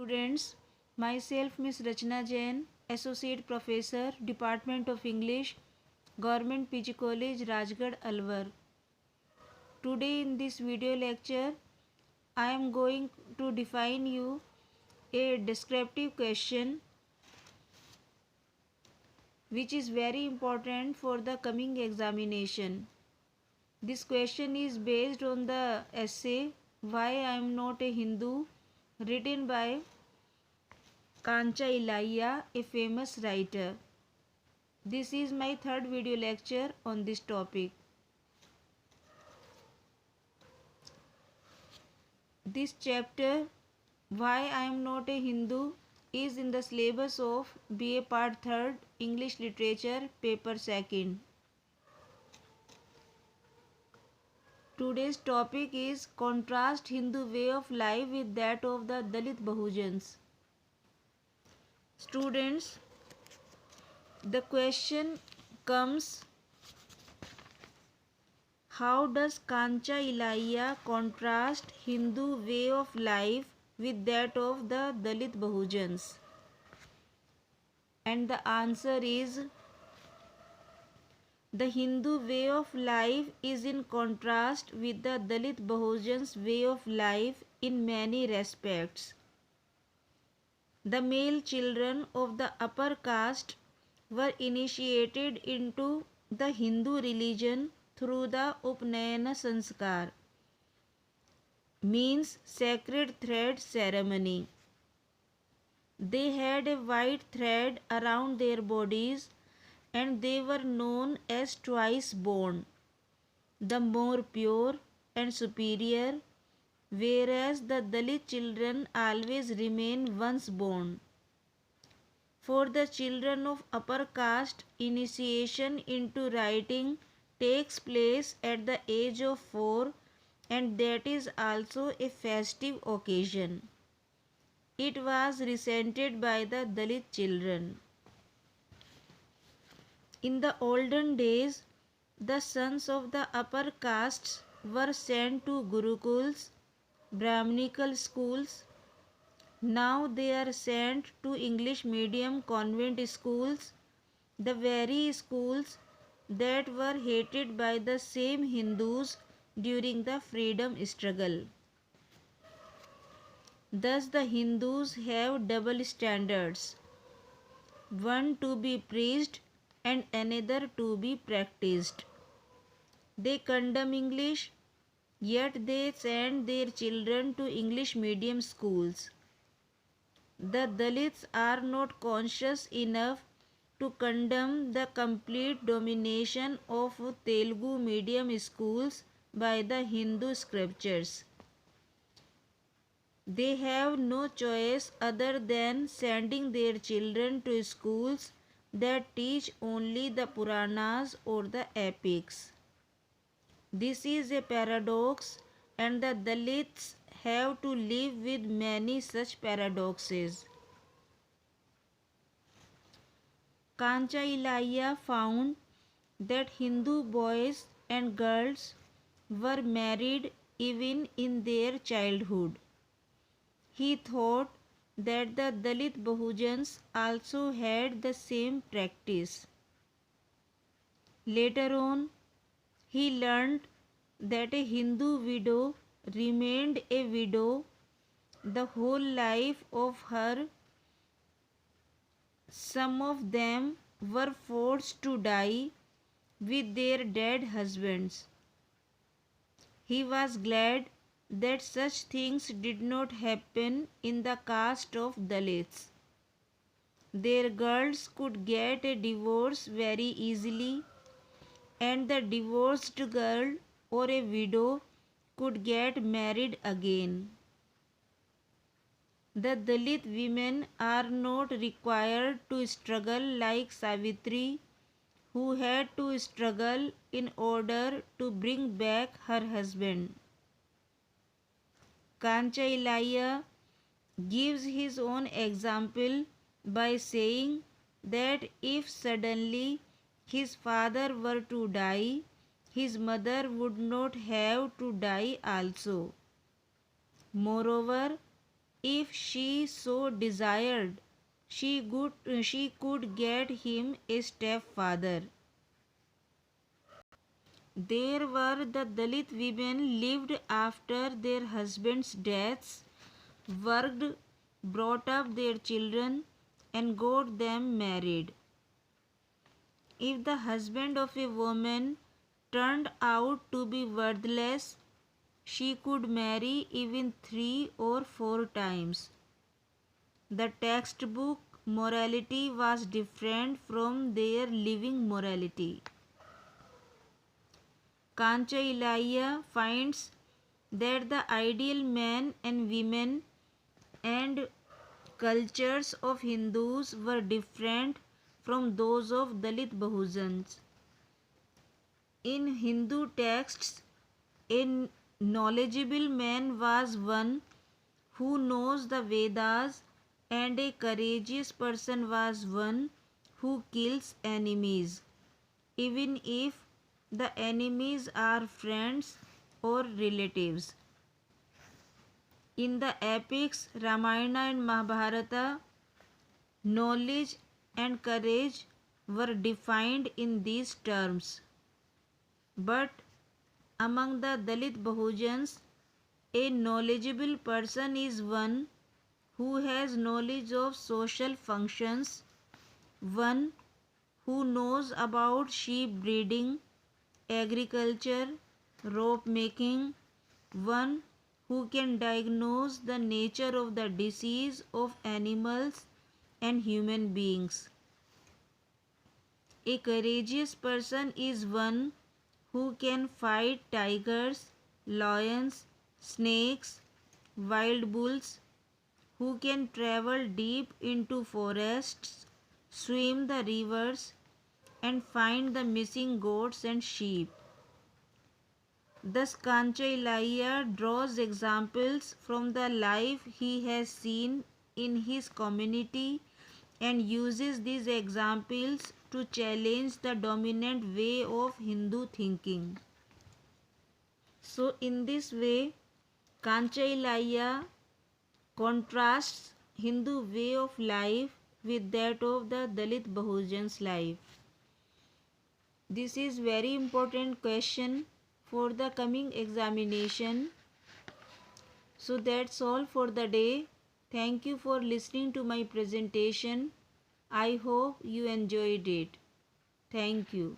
students, myself Miss Rachna Jain, Associate Professor, Department of English, Government PG College, Rajgarh, Alwar. Today in this video lecture, I am going to define you a descriptive question which is very important for the coming examination. This question is based on the essay Why I Am Not a Hindu, written by Kancha Ilaiah, a famous writer. This is my third video lecture on this topic. This chapter, Why I Am Not a Hindu, is in the syllabus of BA Part 3rd, English Literature, Paper 2nd. Today's topic is Contrast Hindu way of life with that of the Dalit Bahujans. Students, the question comes, how does Kancha Ilaiah contrast Hindu way of life with that of the Dalit Bahujans? And the answer is, the Hindu way of life is in contrast with the Dalit Bahujans' way of life in many respects. The male children of the upper caste were initiated into the Hindu religion through the Upnayana Sanskar, means sacred thread ceremony. They had a white thread around their bodies and they were known as twice born, the more pure and superior, whereas the Dalit children always remain once born. For the children of upper caste, initiation into writing takes place at the age of 4, and that is also a festive occasion. It was resented by the Dalit children. In the olden days, the sons of the upper castes were sent to Gurukuls, Brahminical schools. Now they are sent to English medium convent schools, the very schools that were hated by the same Hindus during the freedom struggle. Thus the Hindus have double standards, one to be preached and another to be practiced. They condemn English, yet they send their children to English medium schools. The Dalits are not conscious enough to condemn the complete domination of Telugu medium schools by the Hindu scriptures. They have no choice other than sending their children to schools that teach only the Puranas or the epics. This is a paradox, and the Dalits have to live with many such paradoxes. Kancha Ilaiah found that Hindu boys and girls were married even in their childhood. He thought that the Dalit Bahujans also had the same practice. Later on, he learned that a Hindu widow remained a widow the whole life of her. Some of them were forced to die with their dead husbands. He was glad that such things did not happen in the caste of Dalits. Their girls could get a divorce very easily, and the divorced girl or a widow could get married again. The Dalit women are not required to struggle like Savitri, who had to struggle in order to bring back her husband. Kancha Ilaiah gives his own example by saying that if suddenly his father were to die, his mother would not have to die also. Moreover, If she so desired, she could get him a stepfather. There were the Dalit women lived after their husbands' deaths, worked, brought up their children, and got them married. If the husband of a woman turned out to be worthless, she could marry even 3 or 4 times. The textbook morality was different from their living morality. Kancha Ilaiah finds that the ideal men and women and cultures of Hindus were different from those of Dalit Bahujans. In Hindu texts, a knowledgeable man was one who knows the Vedas, and a courageous person was one who kills enemies, even if the enemies are friends or relatives. In the epics Ramayana and Mahabharata, knowledge and courage were defined in these terms. But among the Dalit Bahujans, a knowledgeable person is one who has knowledge of social functions, one who knows about sheep breeding, agriculture, rope making, one who can diagnose the nature of the disease of animals and human beings. A courageous person is one who can fight tigers, lions, snakes, wild bulls, who can travel deep into forests, swim the rivers, and find the missing goats and sheep. Thus, Kancha Ilaiah draws examples from the life he has seen in his community and uses these examples to challenge the dominant way of Hindu thinking. So, in this way, Kancha Ilaiah contrasts Hindu way of life with that of the Dalit Bahujan's life. This is very important question for the coming examination. So that's all for the day. Thank you for listening to my presentation. I hope you enjoyed it. Thank you.